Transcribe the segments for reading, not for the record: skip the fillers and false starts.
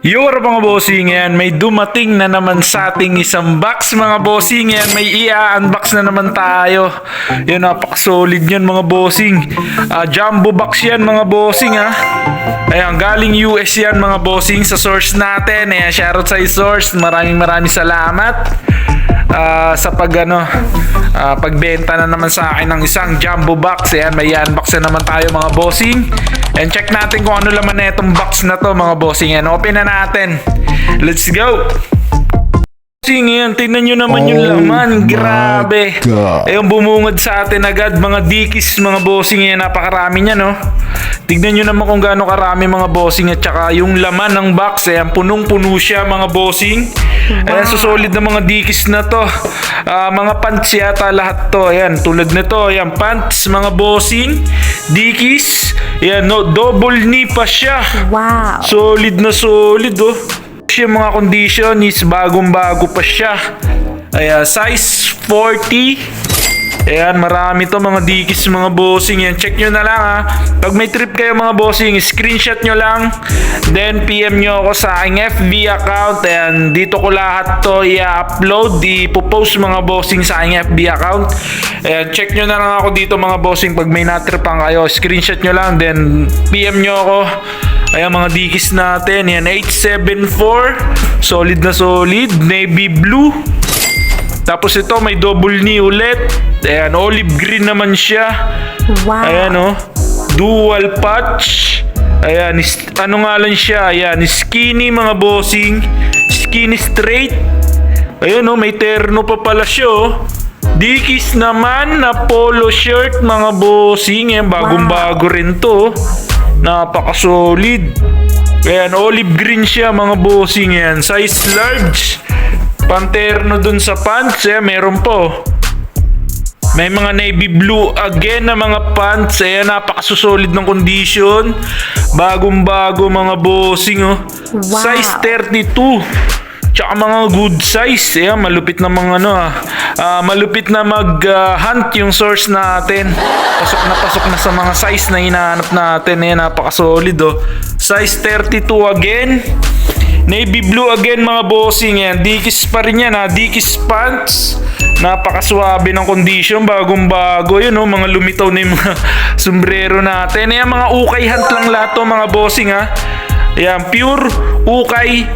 Yo, mga bossing, yan, may dumating na naman sa ating isang box mga bossing, yan, may i-unbox na naman tayo. Yan, napaka-solid yan mga bossing. Jumbo box yan mga bossing ha. Ayan, galing US yan mga bossing sa source natin. Ayan, shoutout sa source, maraming salamat. Sa pagbenta na naman sa akin ng isang jumbo box. Ayan, may unbox na naman tayo mga bossing. And check natin kung ano laman na itong box na to mga bossing. Ayan, open na natin. Let's go! Bossing, ayan, tingnan nyo naman yung laman. Grabe. Ayun, bumungad sa atin agad mga dikis mga bossing. Ayan, napakarami niya, no? Tignan nyo naman kung gaano karami mga bossing. At saka yung laman ng box, ayan, punong-puno siya mga bossing. Ayan, so solid na mga dikis na to. Mga pants yata lahat to. Ayan, tulad nito. Ayan, pants mga bossing. Dikis. Ayan, no, double knee pa siya. Wow. Solid na solid, oh. Siya mga condition is bagong-bago pa siya. Ayan, size 40. Ayan, marami to mga dikis mga bossing. Yan, check nyo na lang ha. Pag may trip kayo mga bossing, screenshot nyo lang. Then PM nyo ako sa aking FB account. Ayan, dito ko lahat to i-upload, ipopost mga bossing sa aking FB account. Ayan, check nyo na lang ako dito mga bossing. Pag may natripan kayo, screenshot nyo lang. Then PM nyo ako. Ayan, mga dikis natin. Ayan, 874. Solid na solid. Navy blue. Tapos ito, may double knee ulit. Ayan, olive green naman siya. Wow. Ayan, oh. Dual patch. Ayan, ano nga lang siya? Ayan, skinny mga bossing. Skinny straight. Ayan, oh, may terno pa pala siya, oh. Dikis naman na polo shirt mga bossing. Ayan, bagong-bago rin to. Napaka-solid. Ayan, olive green siya mga bossing. Ayan, size large. Panterno dun sa pants, meron po. May mga navy blue again na mga pants. Ayan, napakasolid ng condition. Bagong-bago mga bossing, oh. Wow. Size 32. Tsaka mga good size. Ayan, malupit na mga malupit na mag-hunt yung source natin. Pasok na sa mga size na hinahanap natin. Ayan, napakasolid, oh. Size 32 again. Navy blue again mga bossing. Yan, dikis pa rin yan ha. Dikis pants. Napakaswabe ng condition. Bagong-bago yun, oh. Mga lumitaw na yung mga sombrero natin. Yan, mga ukay hunt lang lahat to mga bossing ha. Yan, pure ukay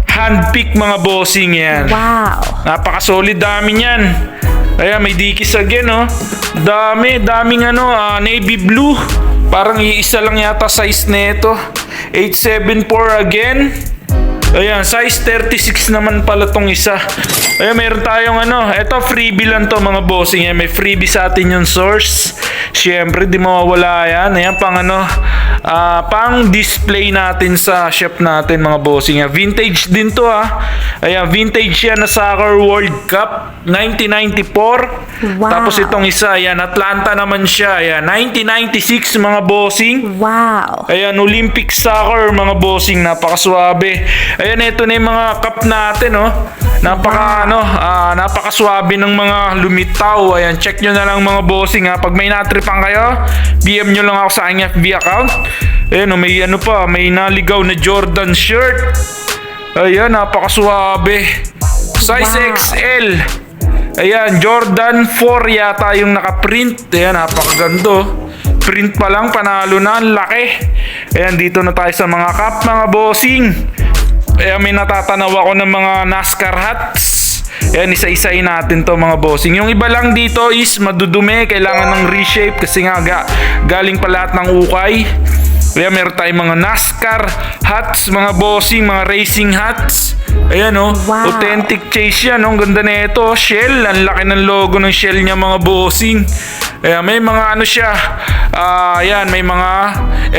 handpick mga bossing yan. Wow. Napakasolid, dami yan. Ayan, may dikis again, oh. Daming navy blue. Parang iisa lang yata size nito. 874 again. Ayan, size 36 naman pala tong isa. Ayan, meron tayong ito freebie lang to mga bossing. Ayan, may freebie sa atin yung source. Siyempre, di mawawala yan. Ayan, pang display natin sa shop natin mga bossing. Ayan, vintage din to ha. Ayan, vintage yan na Soccer World Cup 1994. Wow. Tapos itong isa, ayan, Atlanta naman siya. Ayan, 1996 mga bossing. Wow. Ayan, Olympic soccer mga bossing, napakaswabe. Ayan, ito na yung mga cup natin, oh. Napakaswabe ng mga lumitaw. Ayan, check nyo na lang mga bossing ha. Pag may natripan kayo, PM nyo lang ako sa aking FB account. Ayan, oh, may naligaw na Jordan shirt. Ayan, napakaswabe. Size XL. Ayan, Jordan 4 yata yung nakaprint. Ayan, napakagando. Print pa lang, panalo na, laki. Ayan, dito na tayo sa mga cup mga bossing. Ayan, may natatanaw ako ng mga NASCAR hats. Ayan, isa-isahin natin to mga bossing. Yung iba lang dito is madudumi, kailangan ng reshape kasi nga galing pa lahat ng ukay. Ayan, meron tayong mga NASCAR hats mga bossing, mga racing hats. Ayan, oh. Wow. Authentic chase yan, oh. Ang ganda na ito. Shell, ang laki ng logo ng Shell niya mga bossing. Ayan, may mga siya. Ayan, may mga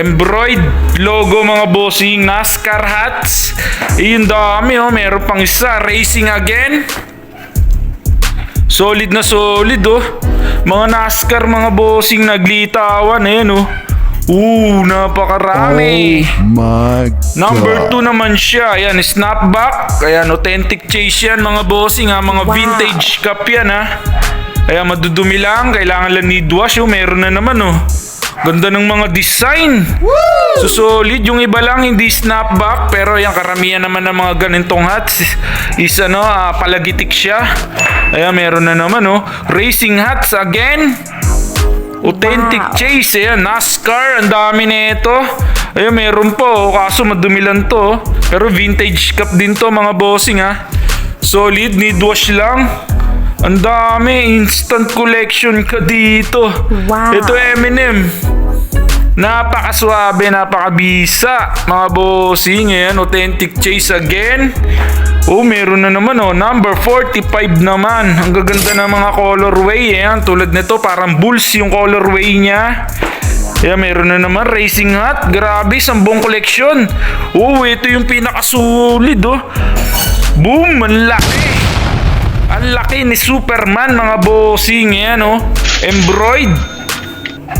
embroidered logo mga bossing. NASCAR hats. Ayun, dami, oh. Meron pang isa, racing again. Solid na solid, oh. Mga NASCAR mga bossing naglitawan. Ayan, oh. Napakarami. Oh my God. Number 2 naman siya. Ayan, snapback. Ayan, authentic chase yan mga bossing ha. Mga vintage cup yan ha. Ayan, madudumi lang. Kailangan lang need wash. Meron na naman, oh. Ganda ng mga design. So solid. Yung iba lang hindi snapback, pero yung karamihan naman ng mga ganitong hats is palagitik siya. Ayan, meron na naman racing hats again. Authentic Wow. Chase, ayan, NASCAR, ang dami na ito. Ayan, meron po, kaso madumilan to. Pero vintage cup din to mga bossing Solid, need wash lang. Ang dami, instant collection ka dito. Wow. Ito Eminem. Napakaswabe, napakabisa mga bossing. Ayan, Authentic Chase again. Meron na naman number 45 naman. Ang gaganda ng mga colorway. Ayan, tulad nito parang bulls yung colorway niya. Ayan, meron na naman racing hat. Grabe, 10 collection. Ito yung pinakasulit Boom, ang laki. Ang laki ni Superman mga bossing. Ayan embroid.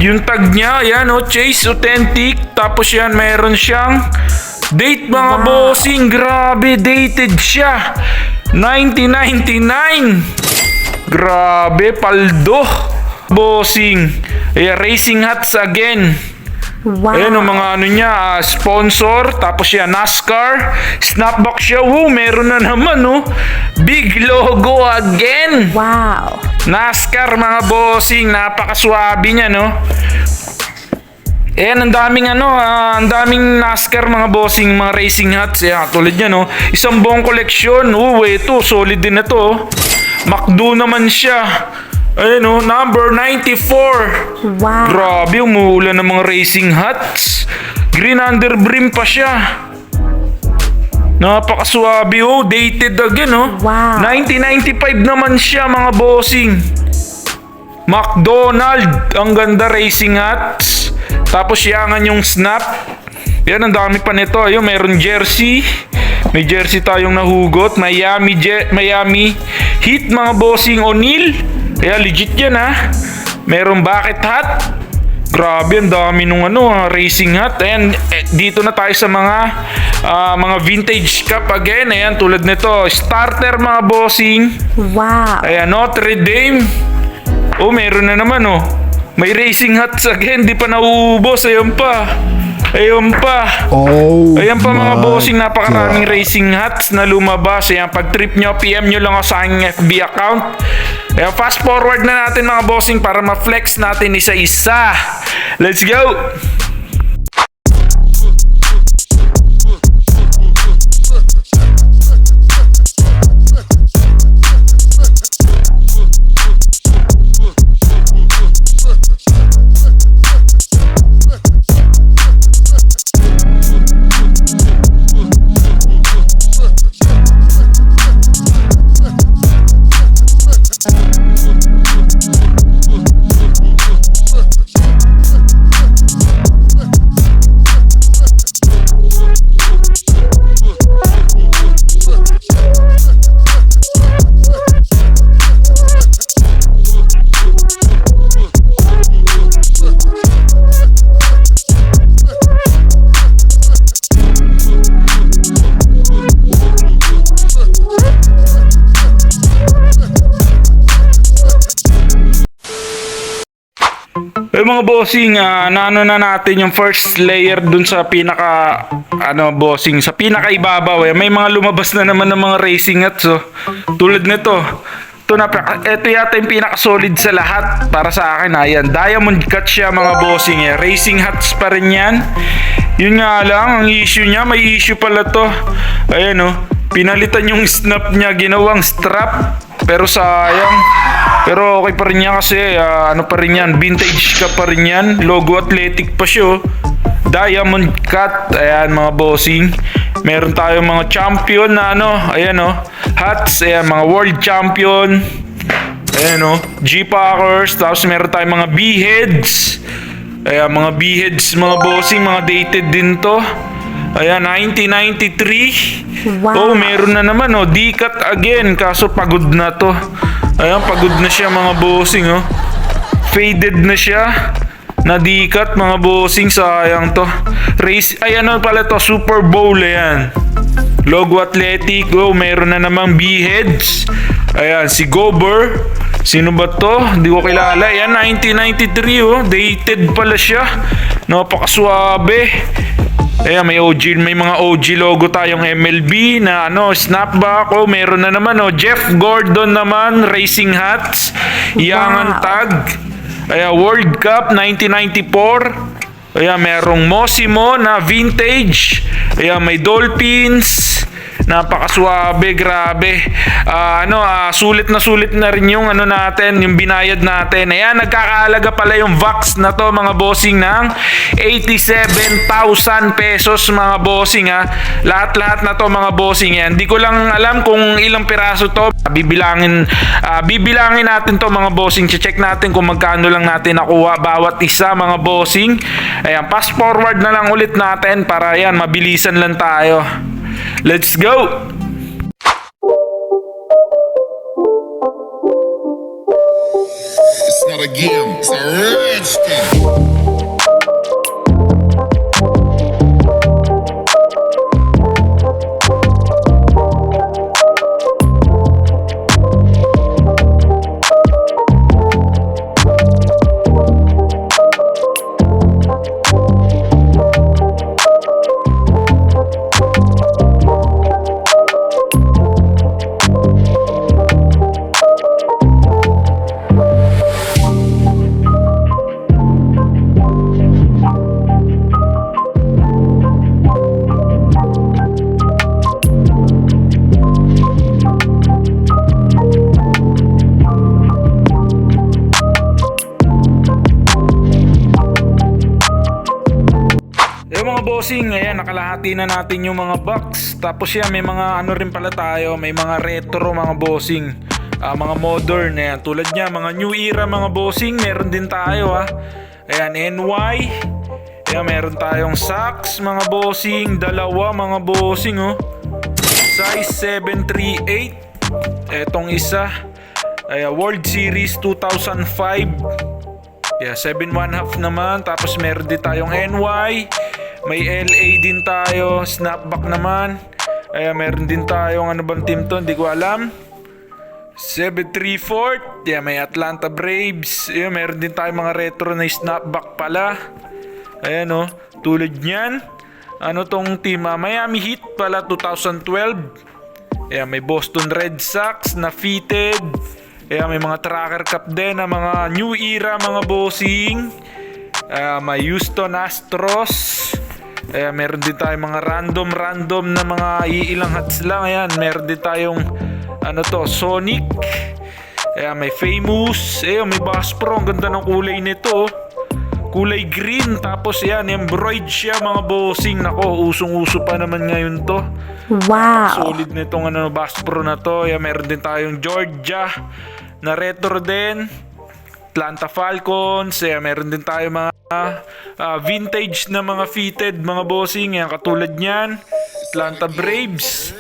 Yung tag niya, ayan Chase Authentic. Tapos yan, meron siyang date mga bossing. Grabe, dated siya. 1999. Grabe, paldo. Bossing. Ayan, racing hats again. Wow. Ayan mga niya, sponsor. Tapos yan, NASCAR. Snapback siya. Meron na naman big logo again. Wow. NASCAR mga bossing. Napakaswabe niya Ayan, ang daming NASCAR mga bossing, mga racing hats. Ayan, tulad niya isang buong koleksyon. Ito, solid din na to. McDo naman siya. Ayan number 94. Wow. Grabe, umuulan ng mga racing hats. Green underbrim pa siya. Napakaswabe dated again Wow. 1995 naman siya mga bossing. McDonald, ang ganda racing hats. Tapos yangan yung snap. Yan, ang dami pa nito. Ayun, mayroon jersey. May jersey tayong nahugot. Miami Heat mga bossing O'Neal. Kaya legit yan Mayroon bucket hat. Grabe, ang dami nung racing hat. Ayan, dito na tayo sa mga vintage cup again. Ayan, tulad nito. Starter mga bossing. Wow. Ayan, Notre Dame. Meron na naman May racing hats again, di pa nauubos. Ayun pa. Ayan pa mga bossing, napakaraming racing hats na lumabas. Ayan, pag trip nyo, PM nyo lang ako sa aking FB account. Ayan, fast forward na natin mga bossing para ma-flex natin isa-isa. Let's go! Mga bossing, naano na natin yung first layer dun sa pinaka bossing, sa pinaka ibabaw. May mga lumabas na naman ng mga racing hats tulad nito. Ito yata yung pinaka solid sa lahat para sa akin. Ayan, diamond cut siya mga bossing. Racing hats pa rin yan. Yun nga lang, ang issue niya, may issue pala to. Ayan pinalitan yung snap niya, ginawang strap. Pero sayang. Pero okay pa rin yan kasi pa rin yan, vintage ka pa rin yan. Logo athletic pa siya Diamond cut. Ayan mga bossing. Meron tayong mga champion na ayan hats. Ayan, mga world champion. Ayan G-Packers. Tapos meron tayong mga B-heads. Ayan, mga B-heads mga bossing. Mga dated din to. Ayan, 1993. Wow. Meron na naman D-cut again. Kaso pagod na to. Ayan, pagod na siya mga bossing Faded na siya. Nadikat mga bossing, sayang to. Race, ay ano pala to, Super Bowl yan. Logo Athletic, oh, meron na namang B-heads. Ayan, si Gober. Sino ba to? Hindi ko kilala. Ayan, 1993 oh, dated pala siya. Napakaswabe. Ayan, may mga OG logo tayong MLB na ano, snapback. Oh, meron na naman oh, Jeff Gordon naman, Racing Hats. Yangan Tag. Ayan, World Cup 1994. Ayan, merong Mosimo na vintage. Ayan, may Dolphins. Napakaswabe, grabe. Sulit na rin yung ano natin, yung binayad natin. Ayan, nagkakaalaga pala yung Vax na to mga bossing ng 87,000 pesos mga bossing ha. Lahat-lahat na to mga bossing yan. Hindi ko lang alam kung ilang piraso to. Bibilangin natin to mga bossing. Check natin kung magkano lang natin nakuha bawat isa mga bossing. Ayan, fast forward na lang ulit natin para yan, mabilisan lang tayo. Let's go! It's not a game, it's a rich thing. Bossing, ayan, nakalahati na natin yung mga box. Tapos yan, may mga ano rin pala tayo, may mga retro mga bossing, mga modern, ayan, tulad niya, mga new era mga bossing, meron din tayo ha. Ayan, NY. Ayan, meron tayong Sax mga bossing, dalawa mga bossing oh. Size 738. Etong isa, ayan, World Series 2005. Yeah, 7.5 naman. Tapos meron din tayong NY. May LA din tayo, snapback naman. Ayan, meron din tayong ano bang team to, hindi ko alam. 734. Yeah, may Atlanta Braves. Ayan, meron din tayong mga retro na snapback pala. Ayan oh, tulad niyan. Ano tong team? Miami Heat pala 2012. Ayan, may Boston Red Sox na fitted. Ayan, may mga tracker cup din na mga new era mga bossing. May Houston Astros. Meron din tayong mga random na mga iilang hats lang. Ayan, meron din tayong ano to, Sonic. May Famous. May Bass Pro. Ang ganda ng kulay nito. Kulay green. Tapos yan, embroidered siya mga bossing. Nako, usong-uso pa naman ngayon to. Wow. Solid nitong ano, Bass Pro na to. Meron din tayong Georgia na retro din. Atlanta Falcons. Meron din tayo mga vintage na mga fitted mga bossing. Katulad niyan, Atlanta Braves.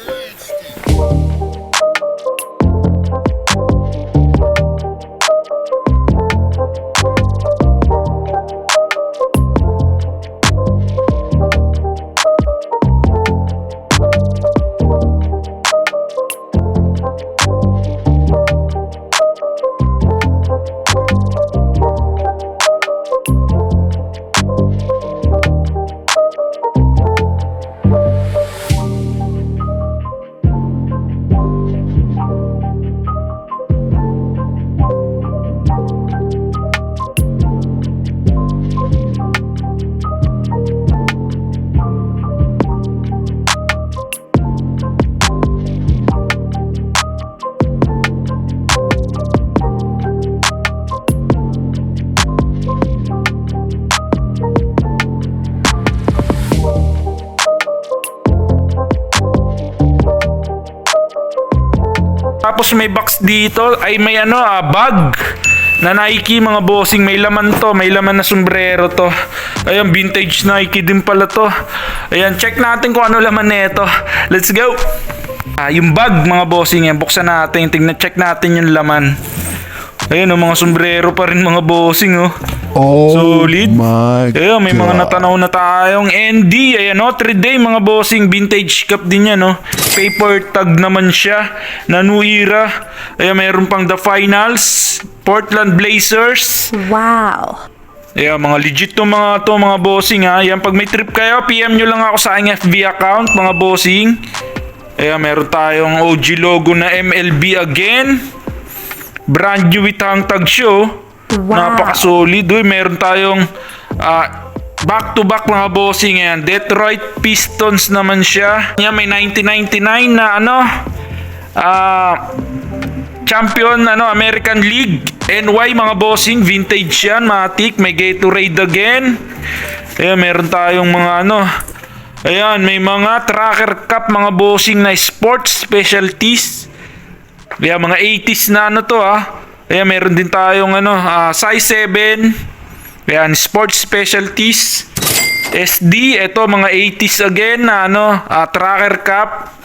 Tapos may box dito, ay may ano, bag na Nike mga bossing. May laman to, may laman na sombrero to. Ayan, vintage Nike din pala to. Ayan, check natin kung ano laman nito. Let's go! Yung bag mga bossing, yan, buksan natin, check natin yung laman. Ayan, mga sombrero pa rin mga bossing, oh. Oh Solid. my Ayan, may mga God. natanaw na tayong ND. Ayan, Notre Dame mga bossing. Vintage cup din yan, no? Paper tag naman siya na New Era. Ayan, mayroon pang The Finals. Portland Blazers. Wow. Ayan, mga legit to mga bossing, ha. Ayan, pag may trip kayo, PM nyo lang ako sa aking FB account, mga bossing. Ayan, meron tayong OG logo na MLB again. Brand new with hang tag show. Wow. Napaka-solid. Uy, meron tayong back-to-back mga bossing. Ayan. Detroit Pistons naman siya. Yan, may 1999 na champion American League NY mga bossing. Vintage yan. Matic. May Gatorade again. Ayan, meron tayong mga ayan, may mga Tracker Cup mga bossing na sports specialties. Ayan, mga 80s na to Ayan, meron din tayong size 7. Ayan, sports specialties. SD, ito mga 80s again na Tracker Cup.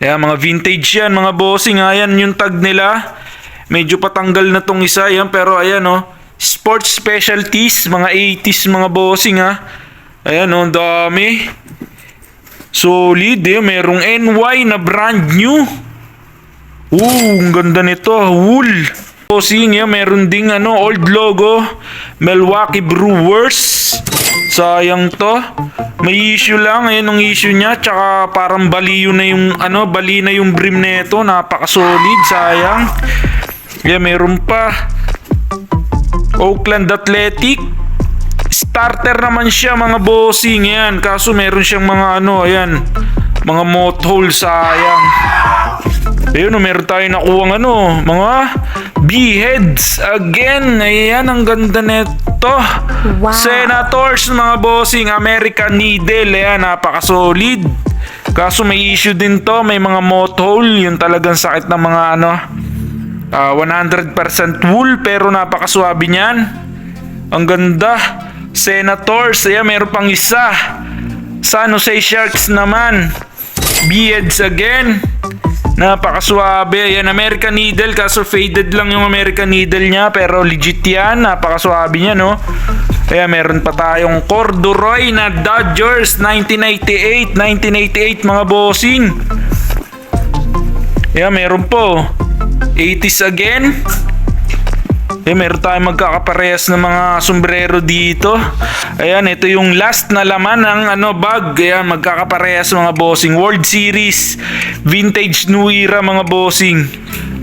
Ayan, mga vintage yan mga bossing. Ayan yung tag nila. Medyo patanggal na tong isa. Ayan, pero ayan sports specialties, mga 80s mga bossing Ayan dami. Solid merong NY na brand new. Ang ganda nito, wool. Bossing, meron ding old logo, Milwaukee Brewers. Sayang to. May issue lang, ayan ang issue niya, tsaka parang baliyo na yung bali na yung brim nito, napaka-solid, sayang. Meron pa Oakland Athletic. Starter naman siya mga bossing, yan. Kaso meron siyang mga ayan, mga moth hole, sayang. Ayun, meron tayo nakuha mga B-heads again. Ayan, ang ganda nito. Wow. Senators, mga bossing, American Needle. Ayan, napaka-solid. Kaso may issue din to, may mga moth hole. Yung talagang sakit ng mga 100% wool, pero napaka-swabe niyan. Ang ganda. Senators, ayan, meron pang isa. San Jose Sharks naman. B-heads again. Napakaswabe. Ayan, American Needle. Kaso faded lang yung American Needle niya. Pero legit yan. Napakaswabe niya, no? Ayan, meron pa tayong corduroy na Dodgers 1988 mga bossing. Ayan, meron po 80s again. Ayan, meron tayong magkakaparehas ng mga sombrero dito. Ayan, ito yung last na laman ng bag. Ayan, magkakaparehas mga bossing. World Series Vintage New Era mga bossing.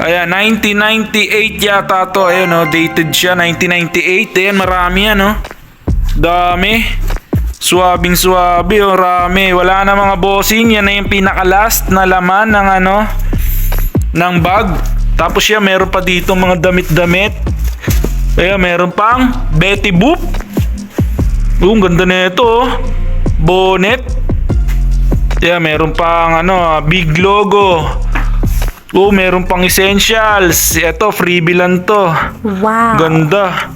Ayan, 1998 yata to. Ayan, dated siya 1998. Ayan, marami yan, dami. Swabing swabe, rami. Wala na mga bossing. Yan na yung pinaka-last na laman ng ng bag. Tapos yan, meron pa dito mga damit-damit. Ayan, meron pang Betty Boop. Ang ganda na ito, bonnet. Ayan, meron pang big logo. Meron pang essentials. Ito, freebie lang to. Wow. Ganda.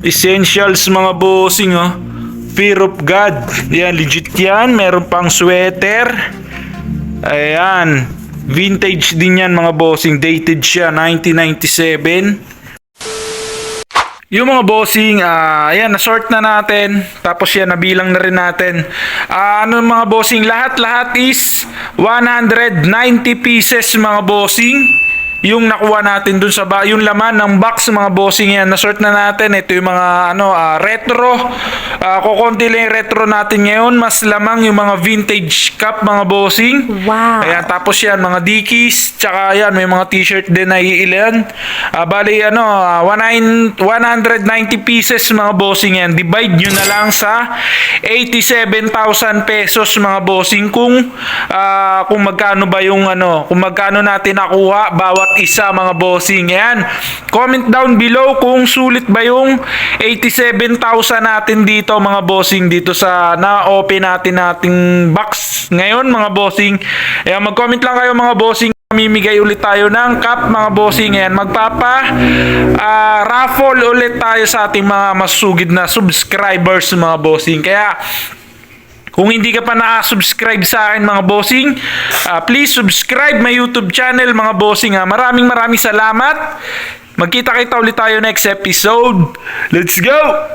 Essentials mga bossing, Fear of God. Ayan, legit yan. Meron pang sweater. Ayan. Vintage din yan mga bossing. Dated siya 1997. Yung mga bossing, ayan, na-sort na natin. Tapos yan, nabilang na rin natin. Mga bossing, lahat is 190 pieces mga bossing. Yung nakuha natin dun sa yung laman ng box mga bossing yan. Na-sort na natin. Ito yung mga retro. Kukunti lang yung retro natin ngayon. Mas lamang yung mga vintage cup mga bossing. Wow. Ayan, tapos yan, mga dickies. Tsaka yan, may mga t-shirt din na iilan. Bali, 190 pieces mga bossing yan. Divide nyo na lang sa 87,000 pesos mga bossing. Kung magkano ba yung kung magkano natin nakuha bawat isa mga bossing. Yan. Comment down below kung sulit ba yung 87,000 natin dito mga bossing, dito sa na-open nating box ngayon mga bossing. Ayan, mag-comment lang kayo mga bossing. Mamimigay ulit tayo ng cup mga bossing. Ayan, raffle ulit tayo sa ating mga masugid na subscribers mga bossing. Kaya kung hindi ka pa na-subscribe sa akin mga bossing, please subscribe my YouTube channel mga bossing. Maraming salamat. Magkita-kita ulit tayo next episode. Let's go!